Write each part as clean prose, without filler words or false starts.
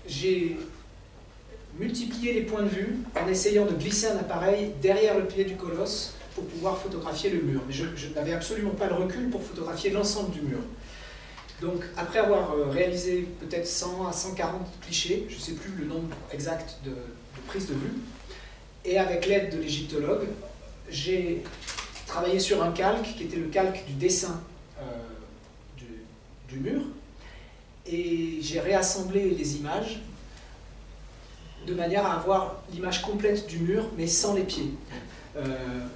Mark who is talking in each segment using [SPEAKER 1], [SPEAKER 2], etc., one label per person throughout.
[SPEAKER 1] j'ai multiplié les points de vue en essayant de glisser un appareil derrière le pied du colosse pour pouvoir photographier le mur. Mais je n'avais absolument pas le recul pour photographier l'ensemble du mur. Donc, après avoir réalisé peut-être 100 à 140 clichés, je ne sais plus le nombre exact de prises de vue, et avec l'aide de l'égyptologue, j'ai travaillé sur un calque qui était le calque du dessin du mur, et j'ai réassemblé les images de manière à avoir l'image complète du mur, mais sans les pieds.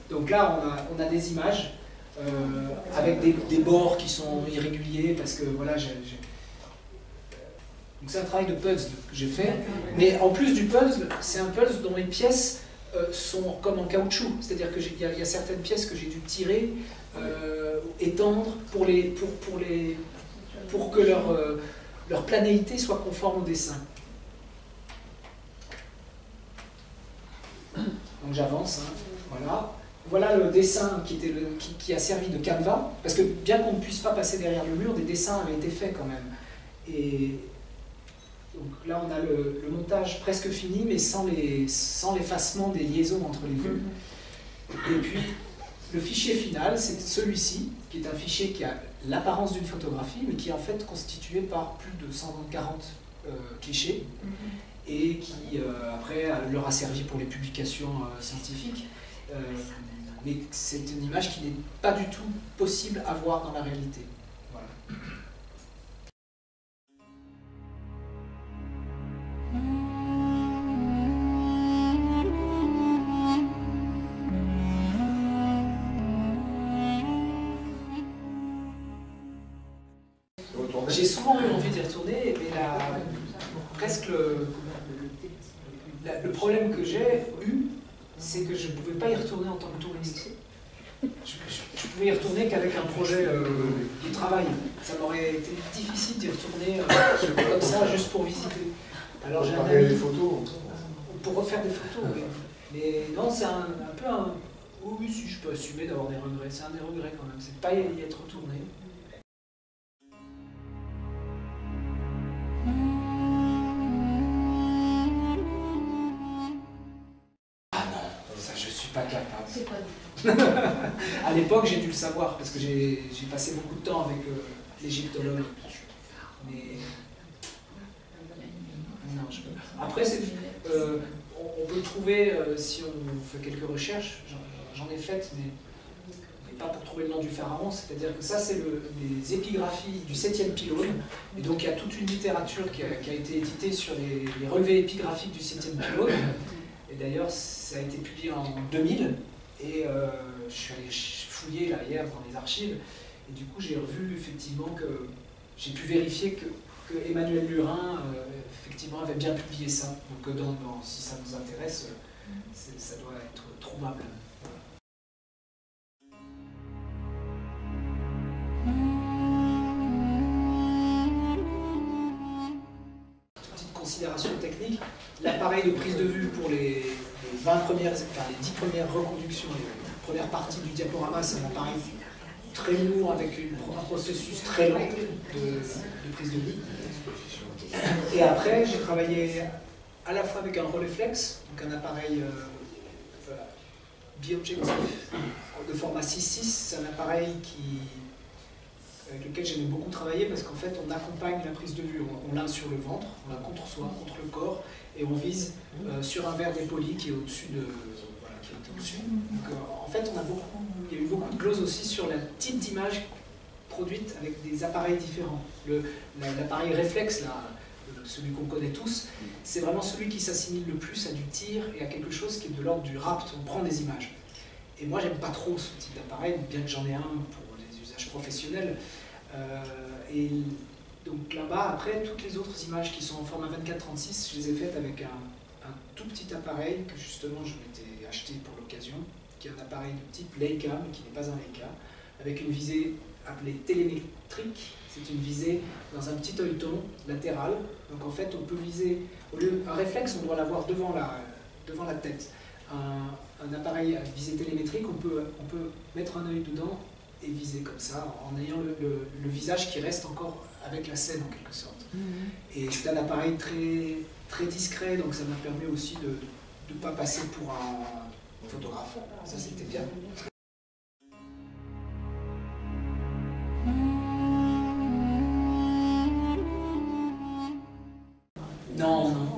[SPEAKER 1] Donc là, on a des images avec des bords qui sont irréguliers, parce que voilà, donc c'est un travail de puzzle que j'ai fait, mais en plus du puzzle, c'est un puzzle dont les pièces sont comme en caoutchouc, c'est-à-dire qu'il y a certaines pièces que j'ai dû tirer, étendre pour que leur planéité soit conforme au dessin. Donc j'avance, hein, voilà. Voilà le dessin qui a servi de canevas, parce que bien qu'on ne puisse pas passer derrière le mur, des dessins avaient été faits quand même. Et donc là on a le montage presque fini, mais sans l'effacement des liaisons entre les vues. Et puis le fichier final, c'est celui-ci, qui est un fichier qui a l'apparence d'une photographie, mais qui est en fait constitué par plus de 140 clichés, et qui après leur a servi pour les publications scientifiques. Mais c'est une image qui n'est pas du tout possible à voir dans la réalité. Voilà. J'ai souvent eu envie d'y retourner, mais presque le problème que j'ai eu, c'est que je ne pouvais pas y retourner en tant que touriste. Je pouvais y retourner qu'avec un projet de travail. Ça m'aurait été difficile d'y retourner comme ça, juste pour visiter. Alors j'ai
[SPEAKER 2] des photos.
[SPEAKER 1] Pour refaire des photos, oui. Mais non, c'est un peu un... Oui, si je peux assumer d'avoir des regrets. C'est un des regrets quand même, c'est de ne pas y être retourné. Pas capable.
[SPEAKER 3] C'est quoi?
[SPEAKER 1] À l'époque, j'ai dû le savoir parce que j'ai passé beaucoup de temps avec l'égyptologue. Mais non, je peux. Après, on peut le trouver si on fait quelques recherches. J'en ai faites, mais pas pour trouver le nom du pharaon. C'est-à-dire que ça, c'est les épigraphies du 7e pylône. Et donc, il y a toute une littérature qui a été éditée sur les relevés épigraphiques du 7e pylône. Et d'ailleurs, ça a été publié en 2000, et je suis allé fouiller là hier dans les archives, et du coup j'ai revu effectivement que j'ai pu vérifier que Emmanuel Lurin effectivement avait bien publié ça. Donc si ça nous intéresse, ça doit être trouvable. Petite considération technique. L'appareil de prise de vue pour les 10 premières reconductions, les première partie du diaporama, c'est un appareil très lourd avec un processus très lent de prise de vue. Et après, j'ai travaillé à la fois avec un Rolleiflex, donc un appareil biobjectif de format 6.6. C'est un appareil avec lequel j'aimais beaucoup travailler parce qu'en fait on accompagne la prise de vue, on l'a sur le ventre, on l'a contre soi, contre le corps, et on vise sur un verre dépoli qui est au-dessus de... Voilà, qui est au-dessus. Donc en fait il y a eu beaucoup de glose aussi sur le type d'image produite avec des appareils différents. L'appareil réflexe, là, celui qu'on connaît tous, c'est vraiment celui qui s'assimile le plus à du tir et à quelque chose qui est de l'ordre du rapt, on prend des images. Et moi j'aime pas trop ce type d'appareil, bien que j'en ai un pour des usages professionnels. Et donc là-bas, après, toutes les autres images qui sont en format 24-36, je les ai faites avec un tout petit appareil que justement je m'étais acheté pour l'occasion, qui est un appareil de type Leica, mais qui n'est pas un Leica, avec une visée appelée télémétrique. C'est une visée dans un petit œilleton latéral. Donc en fait, on peut viser, un réflexe, on doit l'avoir devant la tête. Un appareil à visée télémétrique, on peut mettre un œil dedans et viser comme ça, en ayant le visage qui reste encore avec la scène en quelque sorte. Et c'est un appareil très, très discret, donc ça m'a permis aussi de ne pas passer pour un photographe. Ça c'était bien. Non, non.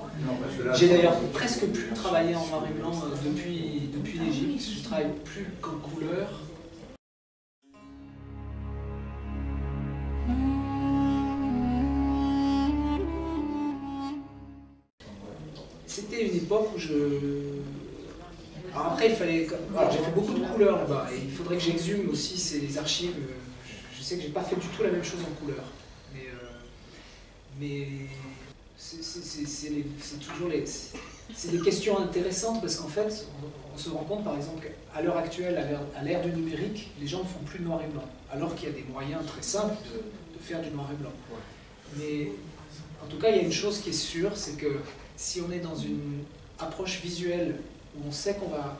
[SPEAKER 1] J'ai d'ailleurs presque plus travaillé en noir et blanc depuis l'Égypte. Je travaille plus qu'en couleur. C'était une époque où Alors après, il fallait... Alors, j'ai fait beaucoup de couleurs là-bas, et il faudrait que j'exhume aussi ces archives. Je sais que j'ai pas fait du tout la même chose en couleur. Mais c'est toujours c'est des questions intéressantes, parce qu'en fait, on se rend compte, par exemple, qu'à l'heure actuelle, à l'ère du numérique, les gens ne font plus de noir et blanc, alors qu'il y a des moyens très simples de faire du noir et blanc. Mais en tout cas, il y a une chose qui est sûre, c'est que si on est dans une approche visuelle où on sait qu'on va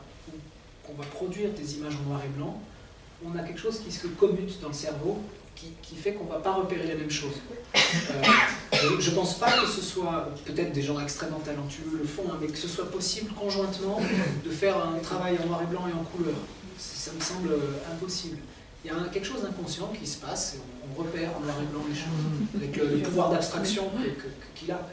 [SPEAKER 1] produire des images en noir et blanc, on a quelque chose qui se commute dans le cerveau, qui fait qu'on ne va pas repérer les mêmes choses. Je ne pense pas que ce soit, peut-être des gens extrêmement talentueux le font, hein, mais que ce soit possible conjointement de faire un travail en noir et blanc et en couleur. Ça me semble impossible. Il y a quelque chose d'inconscient qui se passe, et on repère en noir et blanc les choses, avec le pouvoir d'abstraction qu'il a.